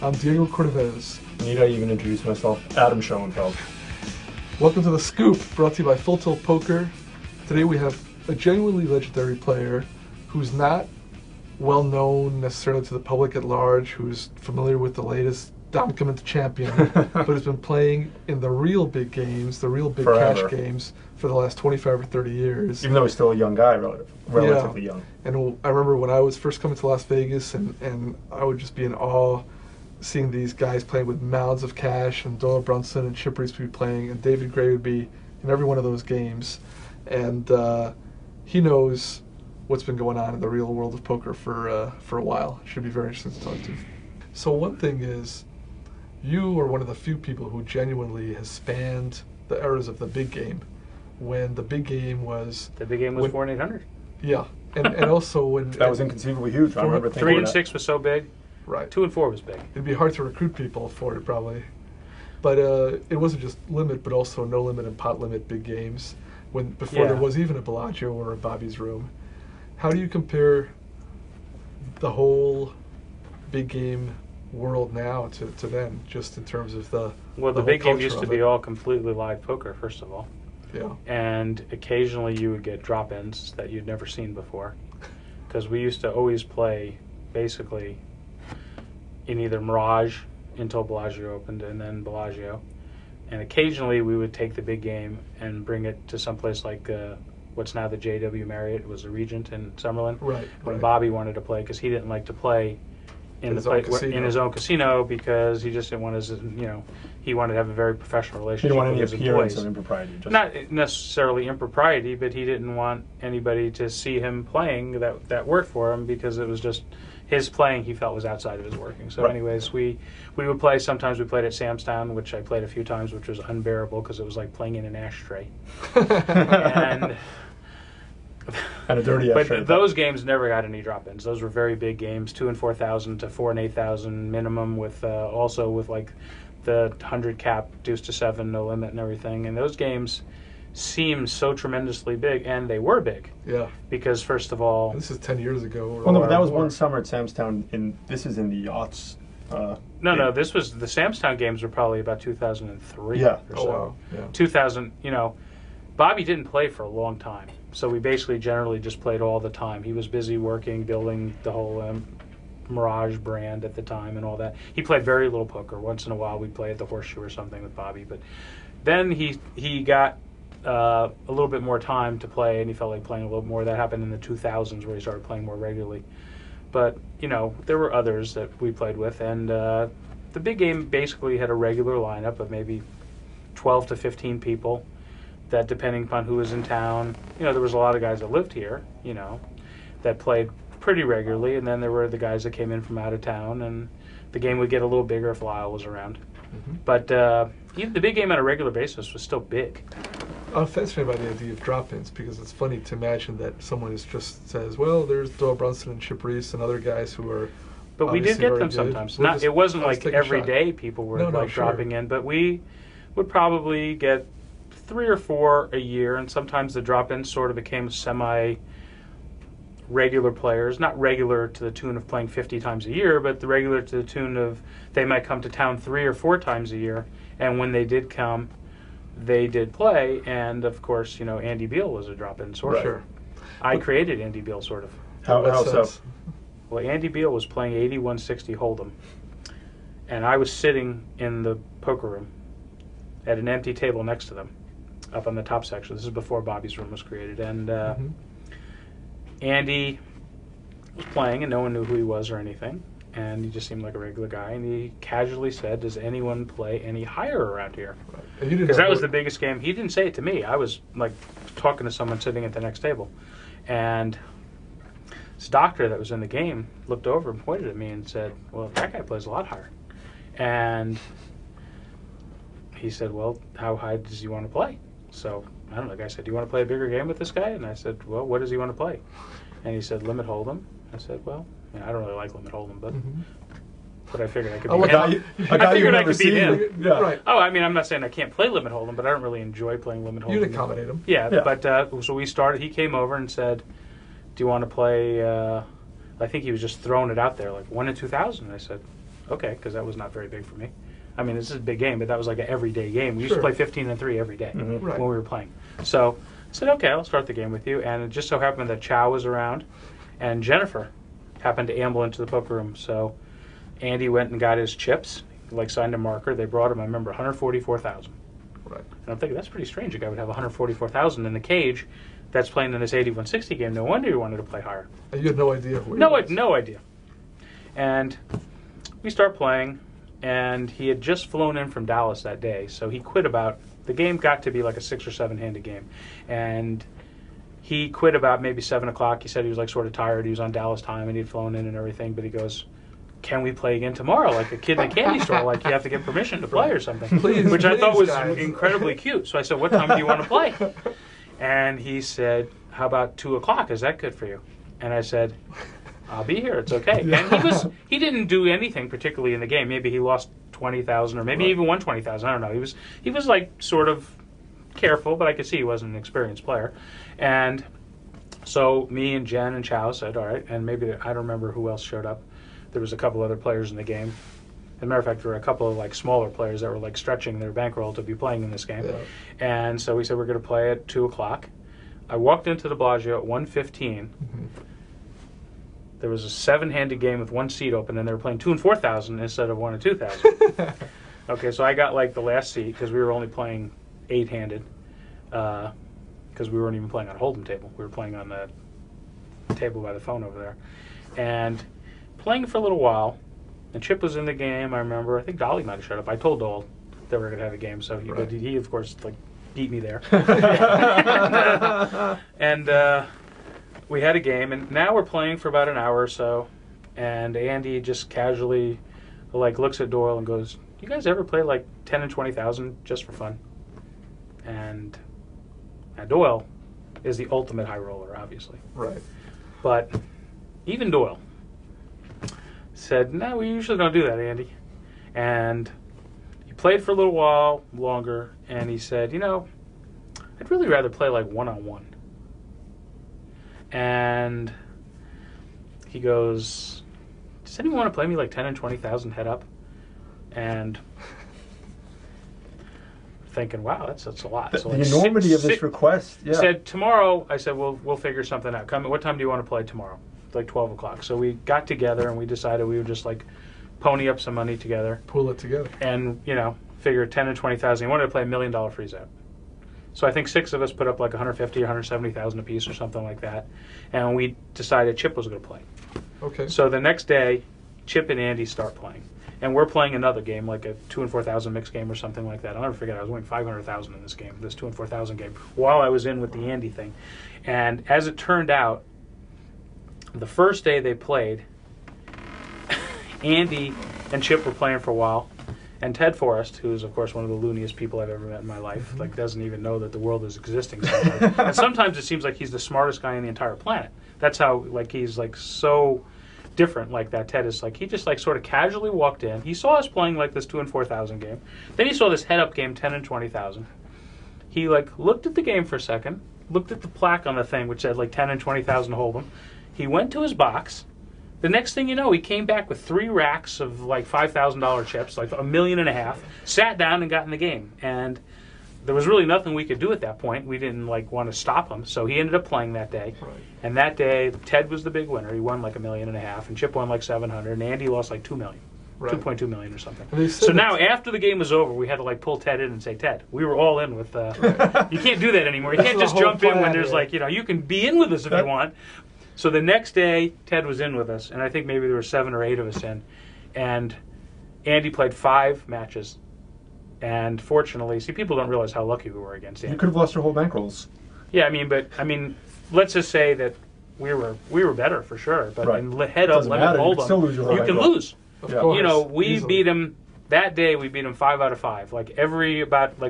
I'm Diego Cortez. Need I even introduce myself? Adam Schoenfeld. Welcome to The Scoop, brought to you by Full Tilt Poker. Today we have a genuinely legendary player who's not well known necessarily to the public at large, who's familiar with the latest document champion, but has been playing in the real big games, the real big Forever. cash games for the last 25 or 30 years. Even though he's still a young guy, relatively young. And I remember when I was first coming to Las Vegas, and I would just be in awe seeing these guys playing with mounds of cash, and Doyle Brunson and Chip Reese would be playing, and David Gray would be in every one of those games. And he knows what's been going on in the real world of poker for a while. It should be very interesting to talk to. So one thing is, you are one of the few people who genuinely has spanned the eras of the big game, when the big game was... The big game was 4 and 800. Yeah, and also when... That was inconceivably huge. I remember thinking 3 and 6 was so big. Right. 2 and 4 was big. It'd be hard to recruit people for it, probably. But it wasn't just limit, but also no limit and pot limit big games, before there was even a Bellagio or a Bobby's Room. How do you compare the whole big game world now to then, just in terms of the... Well, the big game used to be all completely live poker, first of all. Yeah. And occasionally you would get drop-ins that you'd never seen before. Because we used to always play, basically, in either Mirage until Bellagio opened, and then Bellagio. And occasionally we would take the big game and bring it to someplace like what's now the JW Marriott. It was the Regent in Summerlin. Right. When Bobby wanted to play, because he didn't like to play in his own casino, because he just didn't want his, he wanted to have a very professional He relationship didn't want any with his appearance employees. of impropriety. Just Not necessarily impropriety, but he didn't want anybody to see him playing that worked for him, because it was just his playing he felt was outside of his working. So anyways, we would play. Sometimes we played at Sam's Town, which I played a few times, which was unbearable because it was like playing in an ashtray. and a dirty ashtray. But those games never got any drop-ins. Those were very big games, 2 and 4,000 to 4 and 8,000 minimum, with also with like the 100 cap, deuce to 7, no limit, and everything. And those games seemed so tremendously big, and they were big. Yeah. Because first of all, this is 10 years ago. Well, no, but that was one summer at Sam's Town. This is in the yachts. No, this was the Sam's Town games were probably about 2003. Yeah. Or so. Wow. Yeah. 2000. Bobby didn't play for a long time, so we basically generally just played all the time. He was busy working, building the whole Mirage brand at the time and all that. He played very little poker. Once in a while, we'd play at the Horseshoe or something with Bobby, but then he got a little bit more time to play, and he felt like playing a little more. That happened in the 2000s, where he started playing more regularly. But there were others that we played with, and the big game basically had a regular lineup of maybe 12 to 15 people. That, depending upon who was in town, there was a lot of guys that lived here, that played pretty regularly, and then there were the guys that came in from out of town, and the game would get a little bigger if Lyle was around. Mm-hmm. But even the big game on a regular basis was still big. I'm fascinated by the idea of drop-ins, because it's funny to imagine that someone just says, well, there's Doyle Brunson and Chip Reese and other guys who are... But we did get them sometimes. It wasn't like every day people were dropping in, but we would probably get 3 or 4 a year, and sometimes the drop-ins sort of became semi-regular players, not regular to the tune of playing 50 times a year, but the regular to the tune of they might come to town 3 or 4 times a year, and when they did come, they did play. And of course, Andy Beal was a drop-in sort of. Sure. I created Andy Beal sort of. How so? Well, Andy Beal was playing 8160 Hold'em, and I was sitting in the poker room at an empty table next to them, up on the top section. This is before Bobby's Room was created, and Andy was playing, and no one knew who he was or anything, and he just seemed like a regular guy, and he casually said, does anyone play any higher around here? Because that was the biggest game. He didn't say it to me. I was like talking to someone sitting at the next table, and this doctor that was in the game looked over and pointed at me and said, well, that guy plays a lot higher. And he said, well, how high does he want to play? So, I don't know, the guy said, do you want to play a bigger game with this guy? And I said, well, what does he want to play? And he said, limit hold'em. I said, well, I don't really like limit hold'em, but but I figured I could beat him. I figured I could beat him. Yeah. Right. Oh, I mean, I'm not saying I can't play limit hold'em, but I don't really enjoy playing limit hold'em. You'd accommodate him. Yeah, but so we started, he came over and said, do you want to play, I think he was just throwing it out there, like 1 in 2,000. I said, okay, because that was not very big for me. I mean, this is a big game, but that was like an everyday game. We used Sure. to play 15-3 every day Right. when we were playing. So I said, okay, I'll start the game with you. And it just so happened that Chow was around, and Jennifer happened to amble into the poker room. So Andy went and got his chips, like signed a marker. They brought him, I remember, 144,000. Right. And I'm thinking, that's pretty strange. A guy would have 144,000 in the cage that's playing in this 8160 game. No wonder you wanted to play higher. And you had no idea who he No, was. no idea. And we start playing, and he had just flown in from Dallas that day, so he quit about, the game got to be like a 6 or 7 handed game. And he quit about maybe 7 o'clock. He said he was like sort of tired. He was on Dallas time, and he'd flown in and everything, but he goes, can we play again tomorrow? Like a kid in a candy store, like you have to get permission to play or something. Please, Which I thought please, was guys. incredibly cute. So I said, what time do you want to play? And he said, how about 2 o'clock? Is that good for you? And I said, I'll be here. It's okay. Yeah. And he didn't do anything particularly in the game. Maybe he lost 20,000 or maybe Right. even won 20,000. I don't know. He was like sort of careful, but I could see he wasn't an experienced player. And so me and Jen and Chow said, all right. And maybe I don't remember who else showed up. There was a couple other players in the game. As a matter of fact, there were a couple of like smaller players that were like stretching their bankroll to be playing in this game. Yeah. And so we said we're going to play at 2 o'clock. I walked into the Bellagio at 1:15. There was a 7-handed game with 1 seat open, and they were playing 2 and 4,000 instead of 1 and 2,000. Okay, so I got like the last seat because we were only playing 8-handed because we weren't even playing on a hold'em table. We were playing on the table by the phone over there, and playing for a little while. And Chip was in the game. I remember. I think Dolly might have showed up. I told Dole that we were going to have a game, so he, Right. but he of course like beat me there. and we had a game, and now we're playing for about an hour or so. And Andy just casually like looks at Doyle and goes, "You guys ever play like 10 and 20,000 just for fun?" And Doyle is the ultimate high roller, obviously. Right. But even Doyle said, "No, we usually don't do that, Andy." And he played for a little while longer, and he said, "I'd really rather play like one-on-one." And he goes, "Does anyone want to play me like 10 and 20,000 head up?" And thinking, wow, that's a lot. So The like enormity of this request. Yeah. said, tomorrow, I said, we'll figure something out. What time do you want to play tomorrow? Like 12 o'clock. So we got together and we decided we would just like pony up some money together Pull it together. and, figure 10 and 20,000. He wanted to play $1 million freeze out. So I think 6 of us put up like 150 or 170,000 apiece or something like that. And we decided Chip was going to play. Okay. So the next day, Chip and Andy start playing. And we're playing another game, like a 2 and 4,000 mixed game or something like that. I'll never forget, I was winning 500,000 in this game, this 2 and 4,000 game, while I was in with the Andy thing. And as it turned out, the first day they played, Andy and Chip were playing for a while. And Ted Forrest, who is, of course, one of the looniest people I've ever met in my life, like doesn't even know that the world is existing sometimes. And sometimes it seems like he's the smartest guy on the entire planet. That's how, like, he's, like, so different like that. Ted is, like, he just, like, sort of casually walked in. He saw us playing, like, this 2 and 4,000 game. Then he saw this head-up game, 10 and 20,000. He, like, looked at the game for a second, looked at the plaque on the thing, which said, like, 10 and 20,000 hold'em. He went to his box. The next thing you know, he came back with 3 racks of like $5,000 chips, like $1.5 million, sat down and got in the game. And there was really nothing we could do at that point. We didn't like want to stop him. So he ended up playing that day. Right. And that day, Ted was the big winner. He won like $1.5 million, and Chip won like 700, and Andy lost like $2 million. Right. 2.2 million or something. And they said So that- now, after the game was over, we had to like pull Ted in and say, "Ted, we were all in with." You can't do that anymore. You That's can't the just whole jump in when plan, there's yeah. like you can be in with us if you want. So the next day, Ted was in with us, and I think maybe there were 7 or 8 of us in, and Andy played 5 matches, and fortunately, see, people don't realize how lucky we were against Andy. You could have lost your whole bankrolls. Yeah, I mean, let's just say that we were better for sure, but Right. in head up Doesn't limit matter. You hold could still lose your whole you can bankroll. lose. Of Yeah. course. We Easily. beat him that day. We beat him 5 out of 5. Like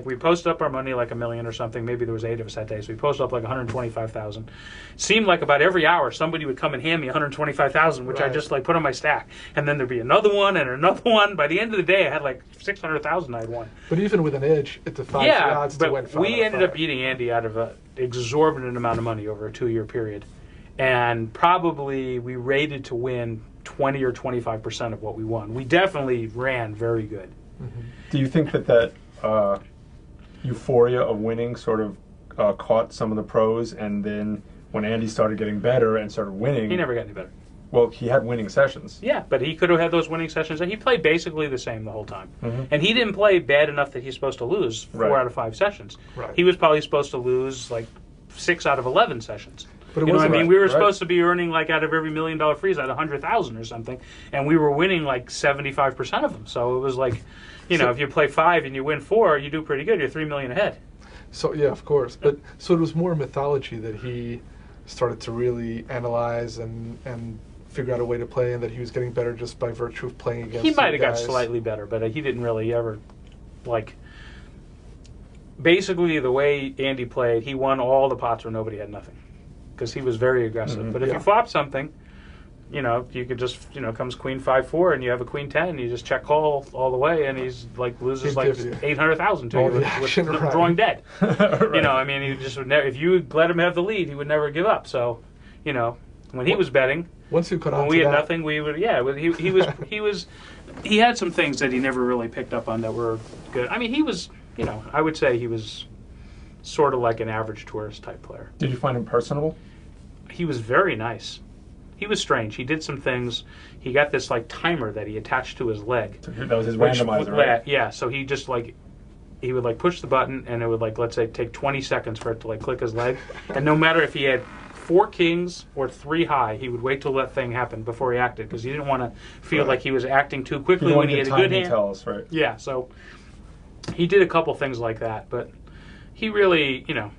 we posted up our money like $1 million or something. Maybe there was 8 of us that day, so we posted up like 125,000. Seemed like about every hour somebody would come and hand me 125,000, which I Right. just like put on my stack, and then there'd be another one and another one. By the end of the day, I had like 600,000 I'd won. But even with an edge, it defies the Yeah, odds to win but 5 we out of ended 5. up beating Andy out of an exorbitant amount of money over a 2-year period, and probably we rated to win 20 or 25% of what we won. We definitely ran very good. Mm-hmm. Do you think that euphoria of winning sort of caught some of the pros, and then when Andy started getting better and started winning, He never got any better. well, he had winning sessions. Yeah, but he could have had those winning sessions, and he played basically the same the whole time. Mm-hmm. And he didn't play bad enough that he's supposed to lose 4 Right. out of 5 sessions. Right. He was probably supposed to lose like 6 out of 11 sessions. But it You know what I wasn't mean? We were right. supposed to be earning like out of every $1 million freeze out 100,000 or something, and we were winning like 75% of them. So it was like, you know, So- if you play 5 and you win 4, you do pretty good. You're $3 million ahead. So yeah, of course. But so it was more mythology that he started to really analyze and figure out a way to play, and that he was getting better just by virtue of playing against. He might have got guys. slightly better, but he didn't really ever like. Basically, the way Andy played, he won all the pots where nobody had nothing, because he was very aggressive. Mhm. But if Yeah. you flop something, you know, you could just, you know, comes Queen 5-4, and you have a Queen 10, and you just check call all the way, and he's like loses He'd like give you 800,000 to all you the with action, right. drawing dead. Right. You know, I mean, he just would never. If you let him have the lead, he would never give up. So, you know, when he was betting, Once you cut when on we to had that, nothing, we would. Yeah, he had some things that he never really picked up on that were good. I mean, he was, you know, I would say he was sort of like an average tourist type player. Did you find him personable? He was very nice. He was strange. He did some things. He got this like timer that he attached to his leg. That was his which randomizer, would right? Yeah, so he just like he would like push the button, and it would like, let's say, take 20 seconds for it to like click his leg, and no matter if he had 4 kings or 3 high, he would wait till that thing happened before he acted, because he didn't want to feel Right. like he was acting too You quickly don't when want he to had get a good time hand. details, right? Yeah, so he did a couple things like that, but he really, you know,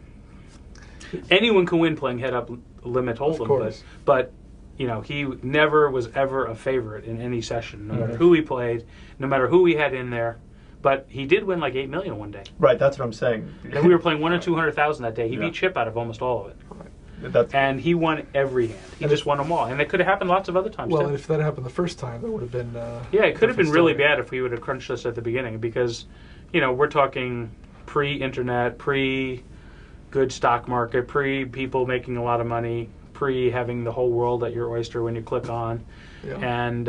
anyone can win playing head up limit hold'em, course. but you know, he never was ever a favorite in any session, no matter Mhm. who he played, no matter who he had in there. But he did win like $8 million one day, Right, that's what I'm saying. and we were playing 1 or 200,000 that day. He Yeah. beat Chip out of almost all of it, That's and he won every hand. He And just won them all, and it could have happened lots of other times well, too. and if that happened the first time, that would have been. Yeah, it could have been different really story. bad if we would have crunched this at the beginning, because, you know, we're talking pre-internet, pre-good stock market, pre-people making a lot of money, pre-having the whole world at your oyster when you click on. Yeah. And,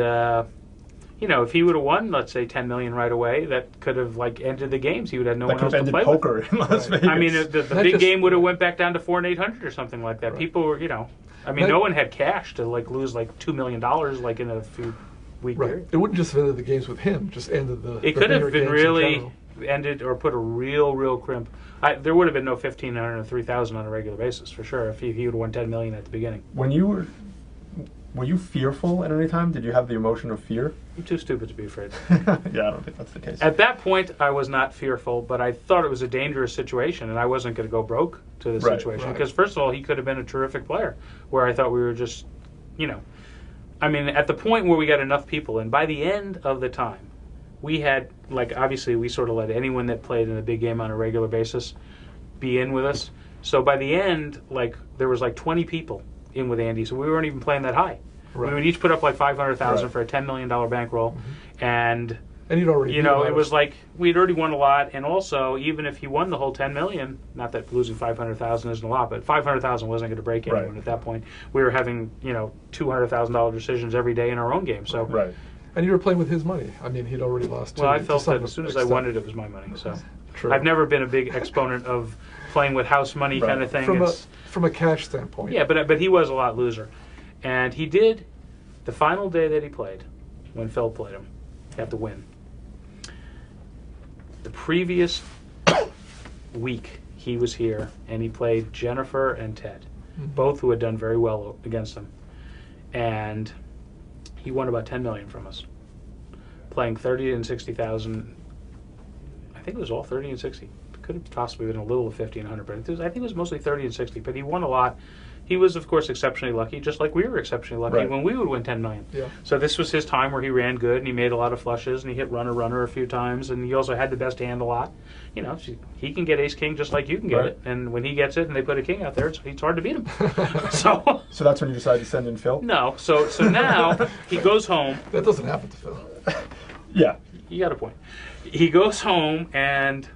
you know, if he would have won, let's say, 10 million right away, that could have, like, ended the games. He would have no that one could else have to ended play with. poker in Las Right. Vegas. I mean, the That big just- game would have went back down to 4 and 800 or something like that. Right. People were, you know, I mean, That- no one had cash to, like, lose, like, $2 million, like, in a few week Right. period. It wouldn't just have ended the games with him. Just ended the. It the could bigger have been games in really general. ended or put a real crimp. There would have been no 1,500 or 3,000 on a regular basis for sure if he would have won 10 million at the beginning. When you were you fearful at any time? Did you have the emotion of fear? I'm too stupid to be afraid. Yeah, I don't think that's the case. At that point, I was not fearful, but I thought it was a dangerous situation, and I wasn't going to go broke to the Right, situation. right. Because first of all, he could have been a terrific player, where I thought we were just, you know, I mean, at the point where we got enough people, and by the end of the time, we had, like, obviously we sort of let anyone that played in the big game on a regular basis be in with us. So by the end, like, there was like 20 people in with Andy, so we weren't even playing that high. Right. We would each put up like 500,000 Right. for a $10 million bankroll, and And you'd already. you beat know, him it out was of- like we'd already won a lot, and also even if he won the whole 10 million, not that losing 500,000 isn't a lot, but 500,000 wasn't going to break anyone Right. at that point. We were having, you know, $200,000 decisions every day in our own game. So, Right. And you were playing with his money. I mean, he'd already lost. well, to- I to felt some that as soon as I extent. won it, it was my money. So, True. I've never been a big exponent of playing with house money Right. kind of thing. From a cash standpoint. Yeah, but he was a lot loser, and he did the final day that he played, when Phil played him, he had to win. The previous week he was here, and he played Jennifer and Ted, Mhm. both who had done very well against him, and he won about 10 million from us, playing 30 and 60,000. I think it was all 30 and 60. Could have possibly been a little of 50 and 100, but I think it was mostly 30 and 60. But he won a lot. He was, of course, exceptionally lucky, just like we were exceptionally lucky Right. when we would win 10 million. Yeah. So this was his time where he ran good, and he made a lot of flushes, and he hit runner a few times, and he also had the best hand a lot. You know, he can get ace king just like you can get Right. it, and when he gets it and they put a king out there, it's hard to beat him. So So that's when you decided to send in Phil? no, so now he goes home. That doesn't happen to Phil. Yeah. You got a point. He goes home and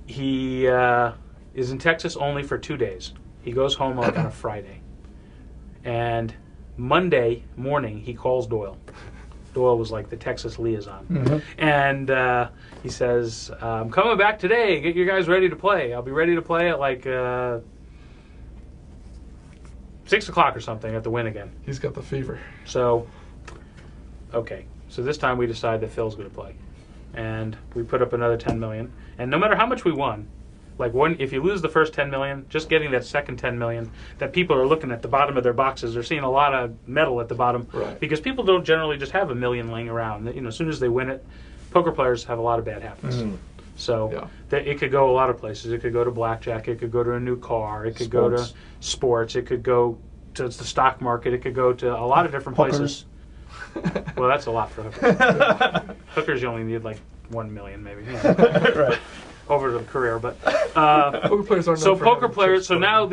he is in Texas only for 2 days. He goes home like on a Friday, and Monday morning, he calls Doyle. Doyle was like the Texas liaison. And he says, I'm coming back today. Get you guys ready to play. I'll be ready to play at like 6 o'clock or something at the Win again. He's got the fever. So, okay. So this time we decide that Phil's going to play. And we put up another $10 million. And no matter how much we won, like if you lose the first $10 million, just getting that second $10 million, that people are looking at the bottom of their boxes, they're seeing a lot of metal at the bottom. Right. Because people don't generally just have $1 million laying around. You know, as soon as they win it, poker players have a lot of bad habits. So it could go a lot of places. It could go to blackjack. It could go to a new car. It could go to sports. It could go to the stock market. It could go to a lot of different places. Well, that's a lot for hookers. Hookers, you only need like 1 million, maybe. Right. Over the career, but Poker players aren't so known for poker having players. chips So for now them.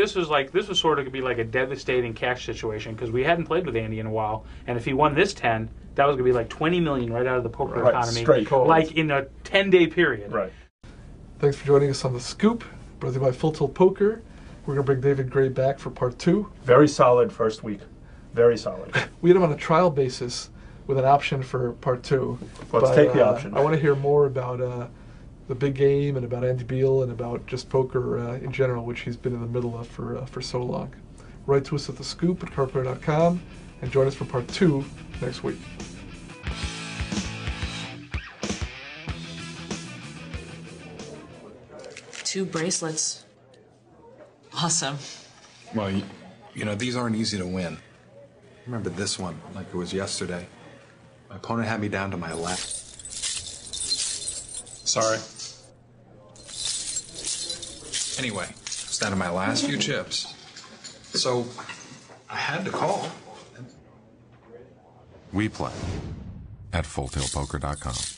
this was sort of gonna be like a devastating cash situation because we hadn't played with Andy in a while, and if he won this 10, that was gonna be like 20 million right out of the poker economy, straight cold. like in a 10-day period. Right. Thanks for joining us on The Scoop, brought to you by Full Tilt Poker. We're going to bring David Gray back for part 2. Very solid first week. Very solid. We had him on a trial basis with an option for part 2. Let's take the option. I want to hear more about the big game and about Andy Beal and about just poker in general, which he's been in the middle of for so long. Write to us at thescoop@pokerplayer.com and join us for part 2 next week. Two bracelets. Awesome. Well, you know, these aren't easy to win. I remember this one like it was yesterday. My opponent had me down to my left. Sorry. Anyway, it's down to my last few chips. So, I had to call. We play at FullTiltPoker.com.